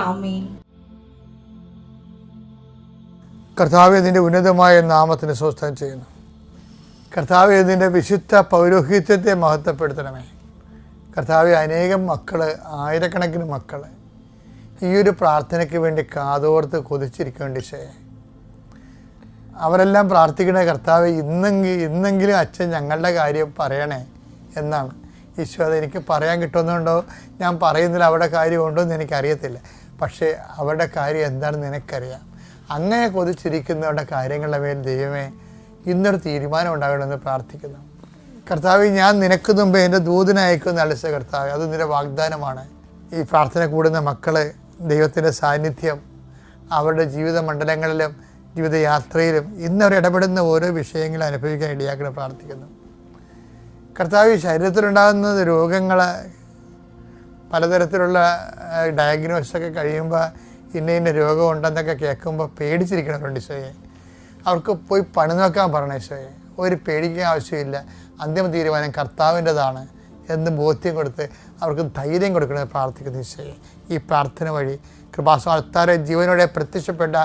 ആമേൻ. കർത്താവേ, നിൻ്റെ ഉന്നതമായ നാമത്തിന് സ്വസ്ഥം ചെയ്യുന്നു. കർത്താവേ, നിൻ്റെ വിശുദ്ധ പൗരോഹിത്യത്തെ മഹത്വപ്പെടുത്തണമേ. കർത്താവേ, അനേകം മക്കൾ, ആയിരക്കണക്കിന് മക്കൾ ഈ ഒരു പ്രാർത്ഥനയ്ക്ക് വേണ്ടി കാതോർത്ത് കൊതിച്ചിരിക്കേണ്ട ഈശോയെ. അവരെല്ലാം പ്രാർത്ഥിക്കണേ കർത്താവേ, ഇന്നെങ്കിലും അച്ഛൻ ഞങ്ങളുടെ കാര്യം പറയണേ എന്നാണ്. ഈശോ, അത് എനിക്ക് പറയാൻ കിട്ടുന്നുണ്ടോ, ഞാൻ പറയുന്നില്ല അവരുടെ കാര്യമുണ്ടോ എന്ന് എനിക്കറിയത്തില്ല. പക്ഷേ അവരുടെ കാര്യം എന്താണെന്ന് നിനക്കറിയാം. അങ്ങനെ കൊതിച്ചിരിക്കുന്നവരുടെ കാര്യങ്ങളുടെ മേൽ ദൈവമേ ഇന്നൊരു തീരുമാനം ഉണ്ടാകണമെന്ന് പ്രാർത്ഥിക്കുന്നു. കർത്താവ്, ഞാൻ നിനക്ക് മുമ്പ് എൻ്റെ ദൂതനെ അയക്കുമെന്ന് അളിച്ച കർത്താവ്, അത് നിൻ്റെ വാഗ്ദാനമാണ്. ഈ പ്രാർത്ഥന കൂടുന്ന മക്കൾ ദൈവത്തിൻ്റെ സാന്നിധ്യം അവരുടെ ജീവിത മണ്ഡലങ്ങളിലും ജീവിതയാത്രയിലും ഇന്നവർ ഇടപെടുന്ന ഓരോ വിഷയങ്ങളും അനുഭവിക്കാൻ ഇടയാക്കണം പ്രാർത്ഥിക്കുന്നു. കർത്താവ്, ശരീരത്തിലുണ്ടാകുന്ന രോഗങ്ങൾ പലതരത്തിലുള്ള ഡയഗ്നോസൊക്കെ കഴിയുമ്പോൾ ഇന്ന രോഗം ഉണ്ടെന്നൊക്കെ കേൾക്കുമ്പോൾ പേടിച്ചിരിക്കണവരുണ്ട് ഈശോയെ. അവർക്ക് പോയി പണി നോക്കാൻ പറയണം ഈശോയെ. ഒരു പേടിക്കാൻ ആവശ്യമില്ല. അന്തിമ തീരുമാനം കർത്താവിൻ്റെതാണ് എന്ന് ബോധ്യം കൊടുത്ത് അവർക്ക് ധൈര്യം കൊടുക്കണമെന്ന് പ്രാർത്ഥിക്കുന്നു ഈശോയെ. ഈ പ്രാർത്ഥന വഴി കൃപാസനത്താരെ ജീവനോടെ പ്രത്യക്ഷപ്പെട്ട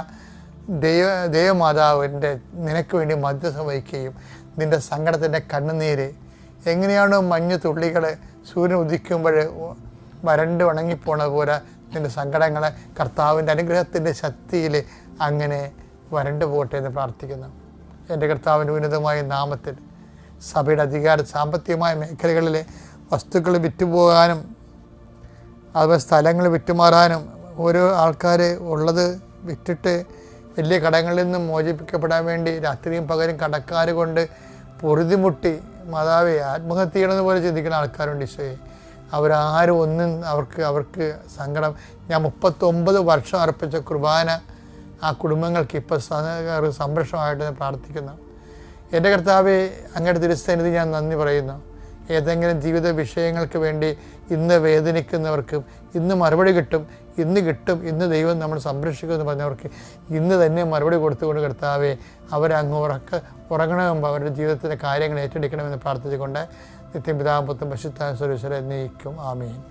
ദൈവമാതാവിൻ്റെ നിനക്ക് വേണ്ടി മധ്യസ്ഥം വഹിക്കുകയും നിൻ്റെ സങ്കടത്തിൻ്റെ കണ്ണുനീര് എങ്ങനെയാണോ മഞ്ഞ് തുള്ളികൾ സൂര്യൻ ഉദിക്കുമ്പോൾ വരണ്ട് ഉണങ്ങിപ്പോണ പോലെ നിൻ്റെ സങ്കടങ്ങളെ കർത്താവിൻ്റെ അനുഗ്രഹത്തിൻ്റെ ശക്തിയിൽ അങ്ങനെ വരണ്ടു പോകട്ടെ എന്ന് പ്രാർത്ഥിക്കുന്നു. എൻ്റെ കർത്താവിൻ്റെ ഉന്നതമായ നാമത്തിൽ സഭയുടെ അധികാര സാമ്പത്തികമായ മേഖലകളിലെ വസ്തുക്കൾ വിറ്റുപോകാനും അതുപോലെ സ്ഥലങ്ങൾ വിറ്റുമാറാനും ഓരോ ആൾക്കാർ ഉള്ളത് വിറ്റിട്ട് വലിയ കടങ്ങളിൽ നിന്നും മോചിപ്പിക്കപ്പെടാൻ വേണ്ടി രാത്രിയും പകലും കടക്കാർ കൊണ്ട് പൊറുതിമുട്ടി മാതാവേ ആത്മഹത്യ ചെയ്യണമെന്ന് പോലെ ചിന്തിക്കുന്ന ആൾക്കാരുണ്ട് ഈശോയെ. അവരാരും ഒന്നും അവർക്ക് സങ്കടം. ഞാൻ 39 വർഷം അർപ്പിച്ച കുർബാന ആ കുടുംബങ്ങൾക്ക് ഇപ്പോൾ സംരക്ഷണമായിട്ട് പ്രാർത്ഥിക്കുന്നു. എൻ്റെ കർത്താവേ, അങ്ങയുടെ തിരുസന്നിധി ഞാൻ നന്ദി പറയുന്നു. ഏതെങ്കിലും ജീവിത വിഷയങ്ങൾക്ക് വേണ്ടി ഇന്ന് വേദനിക്കുന്നവർക്കും ഇന്ന് മറുപടി കിട്ടും, ഇന്ന് ദൈവം നമ്മൾ സംരക്ഷിക്കുമെന്ന് പറഞ്ഞവർക്ക് ഇന്ന് തന്നെ മറുപടി കൊടുത്തുകൊണ്ട് കർത്താവേ അവരങ്ങ് ഉറങ്ങണമെമ്പോൾ അവരുടെ ജീവിതത്തിൻ്റെ കാര്യങ്ങൾ ഏറ്റെടുക്കണമെന്ന് പ്രാർത്ഥിച്ചുകൊണ്ട് നിത്യം പിതാവും പുത്രനും പരിശുദ്ധാത്മാവും സർവ്വീശ്വരൻ എന്നേക്കും ആമേൻ.